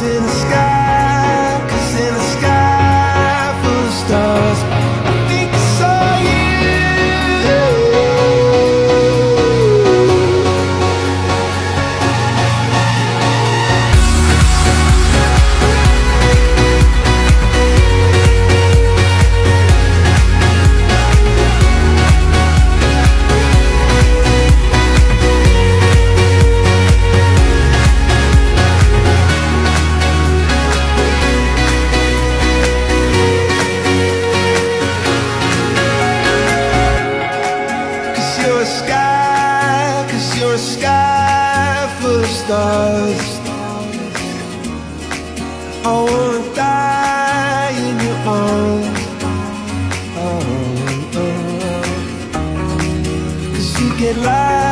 in the sky, 'cause in a sky full of stars, I think I saw you. You're a sky full of stars. I wanna die in your arms. Oh, oh, oh. 'Cause you get light.